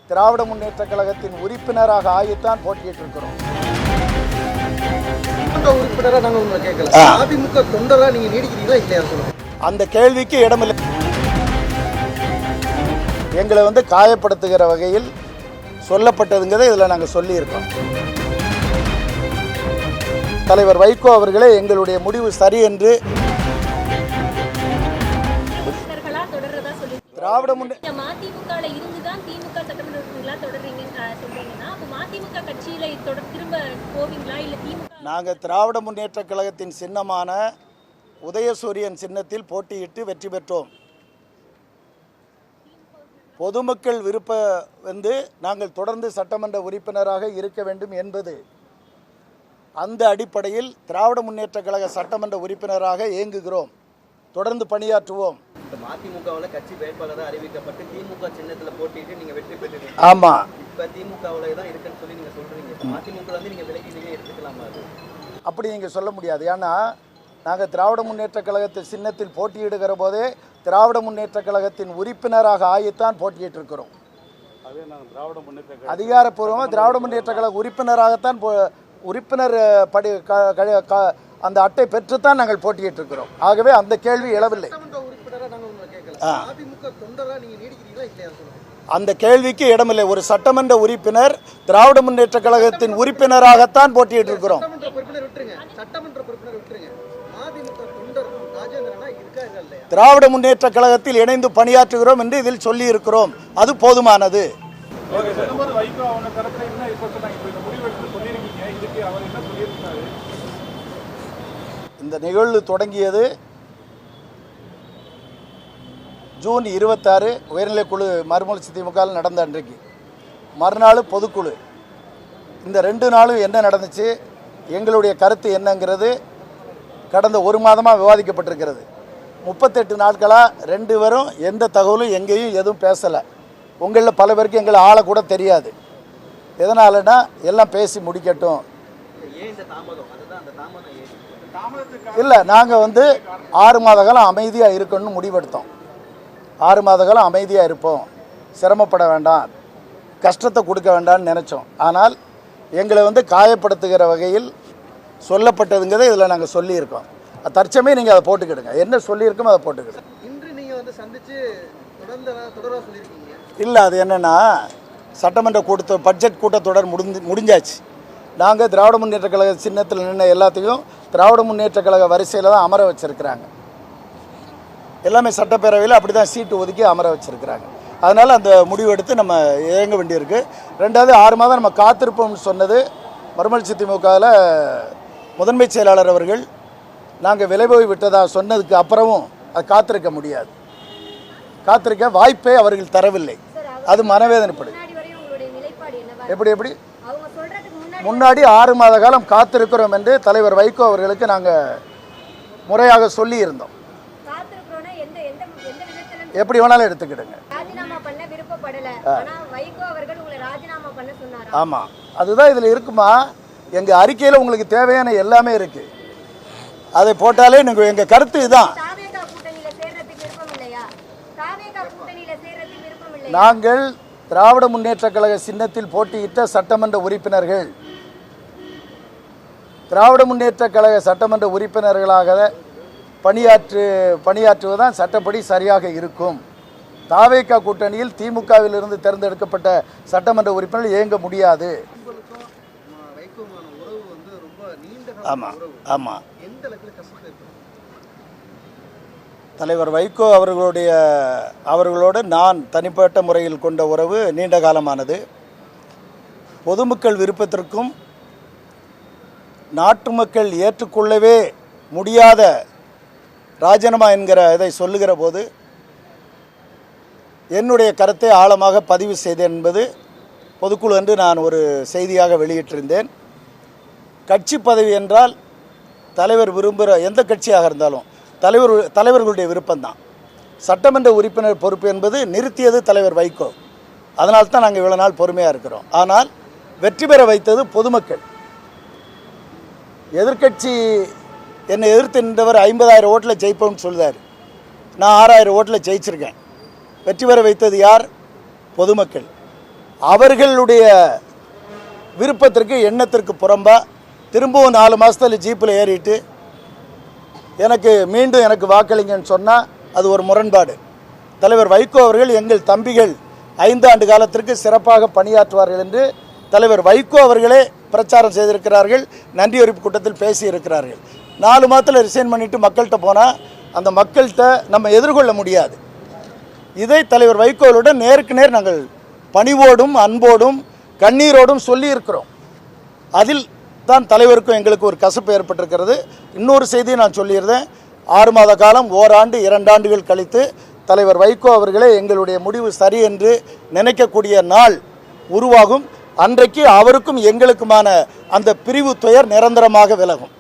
திராவிட முன்னேற்ற கழகத்தின் உறுப்பினராக ஆகித்தான் போட்டியிட்டு இருக்கிறோம். உறுப்பினராக நாங்கள் உங்களை கேட்கல, அதிமுக தொண்டரா நீங்க நீடிக்கிறீங்களா இல்லையா சொல்லுங்க. அந்த கேள்விக்கு இடமில்லை. எங்களை காயப்படுத்துகிற வகையில் சொல்லப்பட்டதுங்கிறத இதில் நாங்கள் சொல்லியிருக்கோம். தலைவர் வைகோ அவர்களே எங்களுடைய முடிவு சரி என்று திராவிட நாங்கள் திராவிட முன்னேற்ற கழகத்தின் சின்னமான உதயசூரியன் சின்னத்தில் போட்டியிட்டு வெற்றி பெற்றோம். பொதுமக்கள் விருப்பம் நாங்கள் தொடர்ந்து சட்டமன்ற உறுப்பினராக இருக்க வேண்டும் என்பது. அந்த அடிப்படையில் திராவிட முன்னேற்ற கழக சட்டமன்ற உறுப்பினராக இயங்குகிறோம். தொடர்ந்து பணியாற்றுவோம். மதிமுகவில் கட்சி வேட்பாளராக அறிவிக்கப்பட்டு திமுக சின்னத்தில் போட்டிட்டு நீங்க வெற்றி பெற்றீங்க. ஆமா, இப்ப திமுகவில் தான் இருக்குன்னு சொல்லி நீங்க சொல்றீங்க. மதிமுக நீங்க விலகி எடுத்துக்கலாமா? அப்படி நீங்க சொல்ல முடியாது. ஏன்னா நாங்கள் திராவிட முன்னேற்ற கழகத்தின் சின்னத்தில் போட்டியிடுகிற போதே திராவிட முன்னேற்ற கழகத்தின் உறுப்பினராக ஆகித்தான் போட்டியிட்டு இருக்கிறோம். அதிகாரப்பூர்வமாக திராவிட முன்னேற்ற கழக உறுப்பினராகத்தான் உறுப்பினர் அந்த அட்டை பெற்றுத்தான் நாங்கள் போட்டியிட்டு இருக்கிறோம். ஆகவே அந்த கேள்வி எழவில்லை. அந்த கேள்விக்கு இடமில்லை. ஒரு சட்டமன்ற உறுப்பினர் திராவிட முன்னேற்ற கழகத்தின் உறுப்பினராகத்தான் போட்டியிட்டு இருக்கிறோம். திராவிட முன்னேற்ற கழகத்தில் இணைந்து பணியாற்றுகிறோம் என்று இதில் சொல்லி இருக்கிறோம். அது போதுமானது. இந்த நிகழ்வு தொடங்கியது ஜூன் 26 உயர்நிலைக்குழு மறுமலர்ச்சி திமுக நடந்த அன்றைக்கு. மறுநாள் பொதுக்குழு. இந்த 2 நாளும் என்ன நடந்துச்சு, எங்களுடைய கருத்து என்னங்கிறது கடந்த 1 மாதமாக விவாதிக்கப்பட்டிருக்கிறது. 38 நாட்களாக 2 பேரும் எந்த தகவலும் எங்கேயும் எதுவும் பேசலை. உங்களில் பல பேருக்கு எங்களை ஆளை கூட தெரியாது. எதனாலனா எல்லாம் பேசி முடிக்கட்டும். இல்லை, நாங்கள் 6 மாத காலம் அமைதியாக இருக்கணும்னு முடிவெடுத்தோம். 6 மாத காலம் அமைதியாக இருப்போம், சிரமப்பட வேண்டாம், கஷ்டத்தை கொடுக்க வேண்டாம்னு நினச்சோம். ஆனால் எங்களை காயப்படுத்துகிற வகையில் சொல்லப்பட்டதுங்கிறத இதில் நாங்கள் சொல்லியிருக்கோம். தற்சமயம் நீங்கள் அதை போட்டுக்கிடுங்க. என்ன சொல்லியிருக்கோமோ அதை போட்டுக்கிடுங்க. இன்று நீங்கள் சந்தித்து தொடராக சொல்லியிருக்கீங்க. இல்லை, அது என்னென்னா சட்டமன்ற பட்ஜெட் கூட்டத்தொடர் முடிஞ்சாச்சு. நாங்கள் திராவிட முன்னேற்ற கழக சின்னத்தில் நின்று எல்லாத்தையும் திராவிட முன்னேற்ற கழக வரிசையில் தான் அமர வச்சுருக்கிறாங்க. எல்லாமே சட்டப்பேரவையில் அப்படி தான் சீட்டு ஒதுக்கி அமர வச்சுருக்கிறாங்க. அதனால் அந்த முடிவெடுத்து நம்ம இயங்க வேண்டியிருக்கு. 2வது 6 மாதம் நம்ம காத்திருப்போம்னு சொன்னது மறுமலர்ச்சி திமுகவில் முதன்மை செயலாளர் அவர்கள் நாங்கள் விலை போய் விட்டதாக சொன்னதுக்கு அப்புறமும் அது காத்திருக்க முடியாது. காத்திருக்க வாய்ப்பே அவர்கள் தரவில்லை. அது மனவேதனைப்படுது. எப்படி முன்னாடி 6 மாத காலம் காத்திருக்கிறோம் என்று தலைவர் வைகோ அவர்களுக்கு நாங்கள் முறையாக சொல்லி இருந்தோம். எப்படி வேணாலும் எடுத்துக்கிடுங்க. ஆமாம், அதுதான் இதில் இருக்குமா. எங்கள் அறிக்கையில் உங்களுக்கு தேவையான எல்லாமே இருக்குது. அதை போட்டாலே எங்கள் கருத்து இதுதான். நாங்கள் திராவிட முன்னேற்ற கழக சின்னத்தில் போட்டியிட்ட சட்டமன்ற உறுப்பினர்கள் திராவிட முன்னேற்ற கழக சட்டமன்ற உறுப்பினர்களாக பணியாற்றுவதுதான் சட்டப்படி சரியாக இருக்கும். தாவேகா கூட்டணியில் திமுகவிலிருந்து தேர்ந்தெடுக்கப்பட்ட சட்டமன்ற உறுப்பினர்கள் இயங்க முடியாது. ஆமாம் ஆமாம், தலைவர் வைகோ அவர்களோடு நான் தனிப்பட்ட முறையில் கொண்ட உறவு நீண்ட காலமானது. பொதுமக்கள் விருப்பத்திற்கும் நாட்டு மக்கள் ஏற்றுக்கொள்ளவே முடியாத ராஜினாமா என்கிற இதை சொல்லுகிற போது என்னுடைய கருத்தை ஆழமாக பதிவு செய்தேன் என்பது பொதுக்குழு என்று நான் ஒரு செய்தியாக வெளியிட்டிருந்தேன். கட்சி பதவி என்றால் தலைவர் விரும்புகிற எந்த கட்சியாக இருந்தாலும் தலைவர்களுடைய விருப்பம்தான். சட்டமன்ற உறுப்பினர் பொறுப்பு என்பது நிறுத்தியது தலைவர் வைகோ. அதனால்தான் நாங்கள் இவ்வளோ நாள் பொறுமையாக இருக்கிறோம். ஆனால் வெற்றி பெற வைத்தது பொதுமக்கள். எதிர்கட்சி என்னை எதிர்த்து நின்றவர் 50,000 ஓட்டில் ஜெயிப்போம்னு சொல்லுதார். நான் 6,000 ஓட்டில் ஜெயிச்சிருக்கேன். வெற்றி பெற வைத்தது யார்? பொதுமக்கள். அவர்களுடைய விருப்பத்திற்கு எண்ணத்திற்கு புறம்பா திரும்பவும் 4 மாதத்தில் ஜீப்பில் ஏறிட்டு மீண்டும் எனக்கு வாக்களிங்கன்னு சொன்னால் அது ஒரு முரண்பாடு. தலைவர் வைகோ அவர்கள் எங்கள் தம்பிகள் 5 ஆண்டு காலத்திற்கு சிறப்பாக பணியாற்றுவார்கள் என்று தலைவர் வைகோ அவர்களே பிரச்சாரம் செய்திருக்கிறார்கள். நன்றியறிப்பு கூட்டத்தில் பேசியிருக்கிறார்கள். 4 மாதத்தில் ரிசைன் பண்ணிவிட்டு மக்கள்கிட்ட போனால் அந்த மக்கள்கிட்ட நம்ம எதிர்கொள்ள முடியாது. இதை தலைவர் வைகோவுடன் நேருக்கு நேர் நாங்கள் பணிவோடும் அன்போடும் கண்ணீரோடும் சொல்லியிருக்கிறோம். அதில் தான் தலைவருக்கும் எங்களுக்கு ஒரு கசப்பு ஏற்பட்டிருக்கிறது. இன்னொரு செய்தியை நான் சொல்லியிருந்தேன். 6 மாத காலம், ஓராண்டு 2 ஆண்டுகள் கழித்து தலைவர் வைகோ அவர்களே எங்களுடைய முடிவு சரி என்று நினைக்கக்கூடிய நாள் உருவாகும். அன்றைக்கு அவருக்கும் எங்களுக்குமான அந்த பிரிவு துயர் நிரந்தரமாக விலகும்.